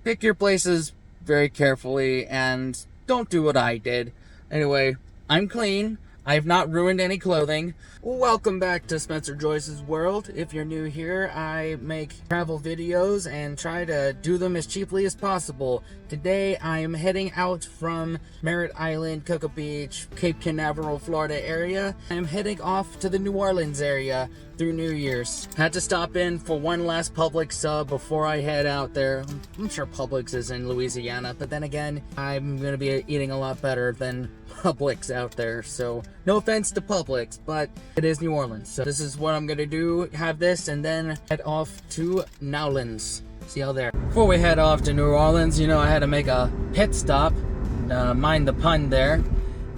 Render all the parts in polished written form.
pick your places very carefully and don't do what I did. Anyway, I'm clean. I have not ruined any clothing. Welcome back to Spencer Joyce's World. If you're new here, I make travel videos and try to do them as cheaply as possible. Today, I am heading out from Merritt Island, Cocoa Beach, Cape Canaveral, Florida area. I'm heading off to the New Orleans area through New Year's. Had to stop in for one last Publix sub before I head out there. I'm sure Publix is in Louisiana, but then again, I'm gonna be eating a lot better than Publix out there, so no offense to Publix, but it is New Orleans. So this is what I'm gonna do, have this, and then head off to Nowlands. See y'all there. Before we head off to New Orleans, you know, I had to make a pit stop, mind the pun there,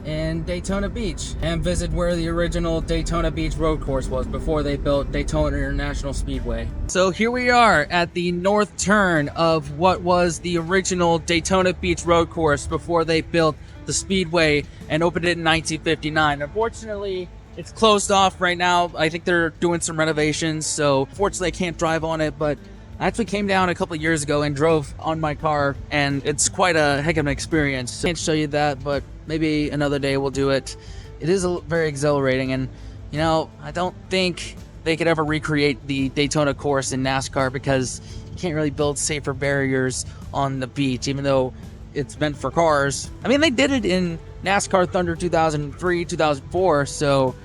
in Daytona Beach and visit where the original Daytona Beach road course was before they built Daytona International Speedway. So here we are at the north turn of what was the original Daytona Beach road course before they built the speedway and opened it in 1959. Unfortunately, it's closed off right now. I think they're doing some renovations, so fortunately I can't drive on it, but I actually came down a couple of years ago and drove on my car, and it's quite a heck of an experience. So I can't show you that, but maybe another day we'll do it. It is very exhilarating, and you know, I don't think they could ever recreate the Daytona course in NASCAR because you can't really build safer barriers on the beach, even though it's meant for cars. I mean, they did it in NASCAR Thunder 2003, 2004, so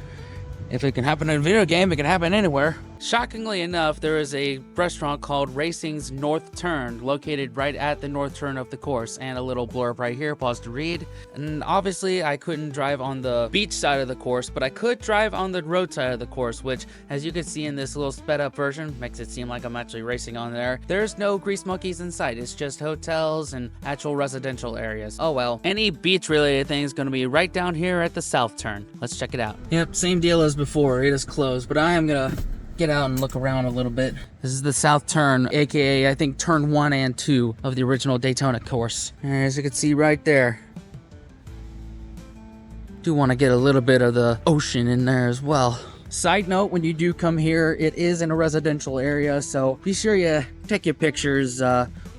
if it can happen in a video game, it can happen anywhere. Shockingly enough, there is a restaurant called Racing's North Turn, located right at the north turn of the course, and a little blurb right here, pause to read. And obviously, I couldn't drive on the beach side of the course, but I could drive on the road side of the course, which, as you can see in this little sped up version, makes it seem like I'm actually racing on there. There's no grease monkeys in sight. It's just hotels and actual residential areas. Oh well. Any beach related thing is going to be right down here at the south turn. Let's check it out. Yep, same deal as before. It is closed, but I am gonna get out and look around a little bit. This is the south turn, aka I think turn 1 and 2 of the original Daytona course. As you can see right there. Do want to get a little bit of the ocean in there as well. Side note, when you do come here, it is in a residential area, so be sure you take your pictures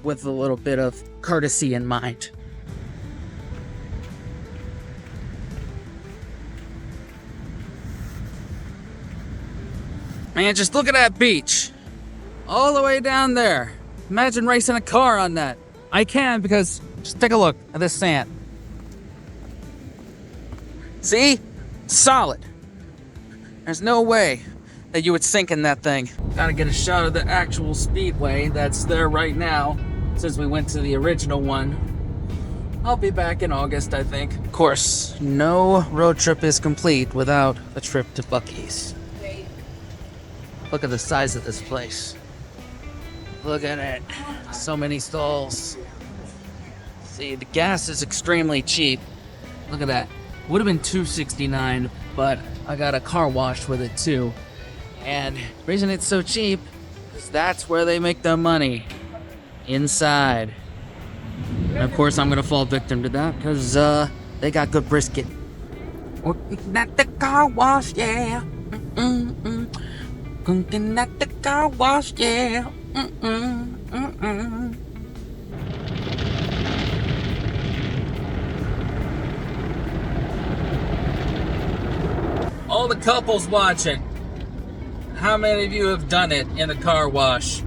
with a little bit of courtesy in mind. Man, just look at that beach. All the way down there. Imagine racing a car on that. I can, because just take a look at this sand. See? Solid. There's no way that you would sink in that thing. Gotta get a shot of the actual speedway that's there right now, since we went to the original one. I'll be back in August, I think. Of course, no road trip is complete without a trip to Buc-ee's. Look at the size of this place. Look at it. So many stalls. See, the gas is extremely cheap. Look at that. Would have been $2.69, but I got a car wash with it too. And the reason it's so cheap is that's where they make their money. Inside. And of course, I'm gonna fall victim to that because they got good brisket. Not the car wash, yeah. Cooking at the car wash, yeah. All the couples watching, how many of you have done it in a car wash?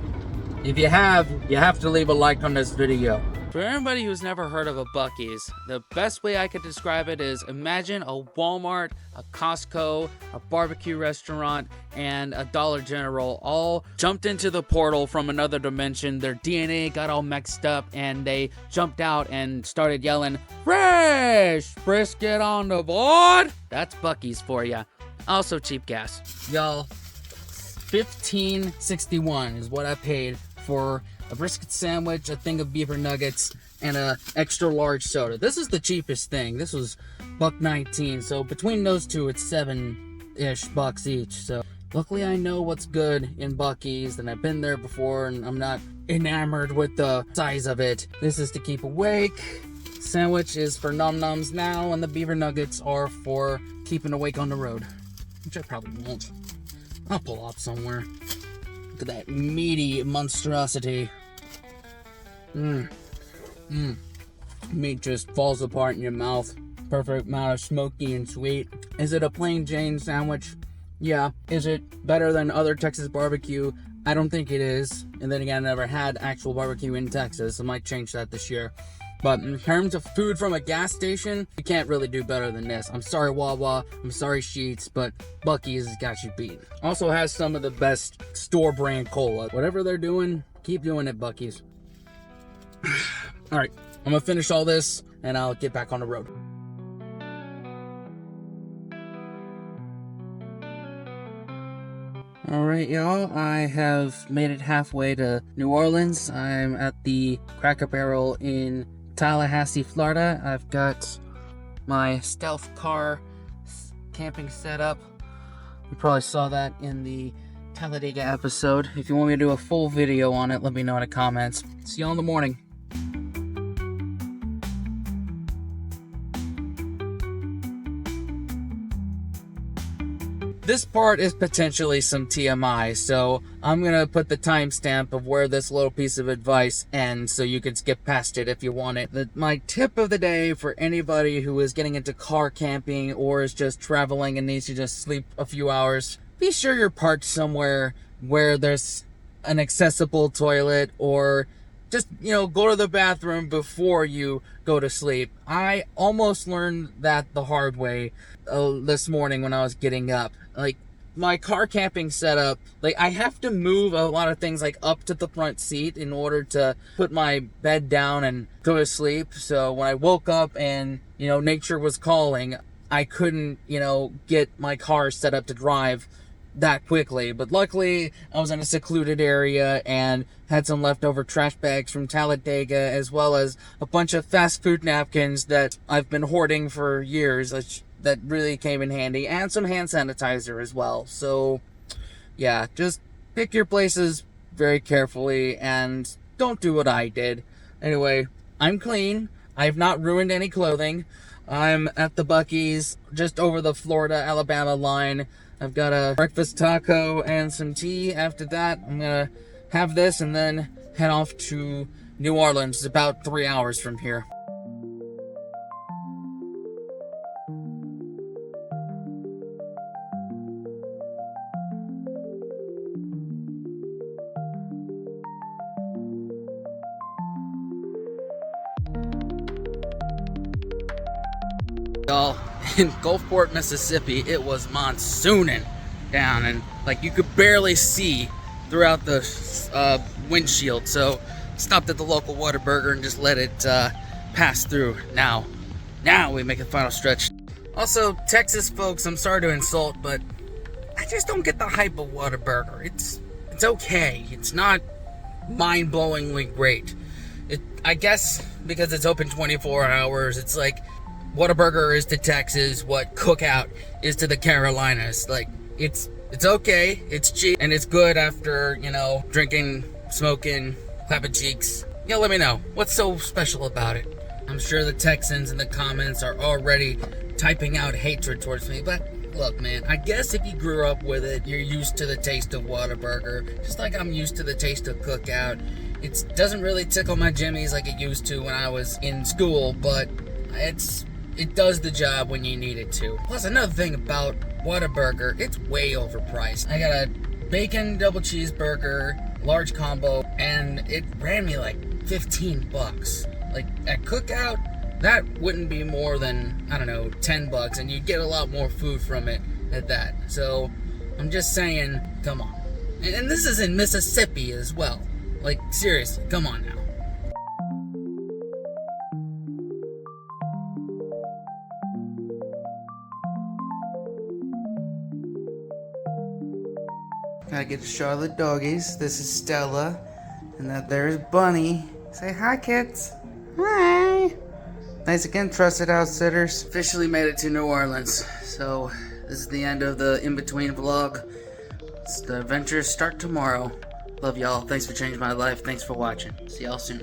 If you have to leave a like on this video. For anybody who's never heard of a Buc-ee's, the best way I could describe it is imagine a Walmart, a Costco, a barbecue restaurant, and a Dollar General all jumped into the portal from another dimension. Their DNA got all mixed up and they jumped out and started yelling, "Fresh brisket on the board!" That's Buc-ee's for ya. Also cheap gas. Y'all, $15.61 is what I paid for a brisket sandwich, a thing of beaver nuggets, and a extra large soda. This is the cheapest thing. This was $1.19, so between those two, it's $7-ish each. So luckily I know what's good in Buc-ee's, and I've been there before, and I'm not enamored with the size of it. This is to keep awake. Sandwich is for num-nums now, and the beaver nuggets are for keeping awake on the road, which I probably won't. I'll pull up somewhere. Look at that meaty monstrosity. Mmm. Mmm. Meat just falls apart in your mouth. Perfect amount of smoky and sweet. Is it a plain Jane sandwich? Yeah. Is it better than other Texas barbecue? I don't think it is. And then again, I never had actual barbecue in Texas. I might change that this year. But in terms of food from a gas station, you can't really do better than this. I'm sorry, Wawa. I'm sorry, Sheetz, but Buc-ee's has got you beat. Also has some of the best store brand cola. Whatever they're doing, keep doing it, Buc-ee's. All right, I'm gonna finish all this and I'll get back on the road. Alright, y'all, I have made it halfway to New Orleans. I'm at the Cracker Barrel in Tallahassee, Florida. I've got my stealth car camping setup. You probably saw that in the Talladega episode. If you want me to do a full video on it, let me know in the comments. See y'all in the morning. This part is potentially some TMI, so I'm gonna put the timestamp of where this little piece of advice ends so you can skip past it if you want it. My tip of the day for anybody who is getting into car camping or is just traveling and needs to just sleep a few hours, be sure you're parked somewhere where there's an accessible toilet, or just, go to the bathroom before you go to sleep. I almost learned that the hard way this morning when I was getting up. Like, my car camping setup, I have to move a lot of things, up to the front seat in order to put my bed down and go to sleep. So when I woke up and, nature was calling, I couldn't, get my car set up to drive that quickly. But luckily, I was in a secluded area and had some leftover trash bags from Talladega, as well as a bunch of fast food napkins that I've been hoarding for years. That really came in handy, and some hand sanitizer as well. So yeah, just pick your places very carefully and don't do what I did. Anyway, I'm clean. I've not ruined any clothing. I'm at the Buc-ee's just over the Florida-Alabama line. I've got a breakfast taco and some tea. After that, I'm gonna have this and then head off to New Orleans. It's about 3 hours from here. Y'all, in Gulfport, Mississippi, it was monsooning down, and you could barely see throughout the windshield. So stopped at the local Whataburger and just let it pass through. Now we make a final stretch. Also, Texas folks, I'm sorry to insult, but I just don't get the hype of Whataburger. It's okay. It's not mind-blowingly great. I guess because it's open 24 hours, it's like Whataburger is to Texas what Cookout is to the Carolinas. It's okay, it's cheap, and it's good after, drinking, smoking, clapping cheeks. Let me know, what's so special about it? I'm sure the Texans in the comments are already typing out hatred towards me, but look, man, I guess if you grew up with it, you're used to the taste of Whataburger, just like I'm used to the taste of Cookout. It doesn't really tickle my jimmies like it used to when I was in school, but it does the job when you need it to. Plus, another thing about Whataburger, it's way overpriced. I got a bacon double cheeseburger, large combo, and it ran me like 15 bucks. At Cookout, that wouldn't be more than, 10 bucks, and you get a lot more food from it at that. So, I'm just saying, come on. And this is in Mississippi as well. Seriously, come on now. Gotta get a shot of the doggies. This is Stella, and that there's Bunny. Say hi, kids. Hi. Thanks again, trusted outsitters. Officially made it to New Orleans. So this is the end of the in-between vlog. The adventures start tomorrow. Love y'all. Thanks for changing my life. Thanks for watching. See y'all soon.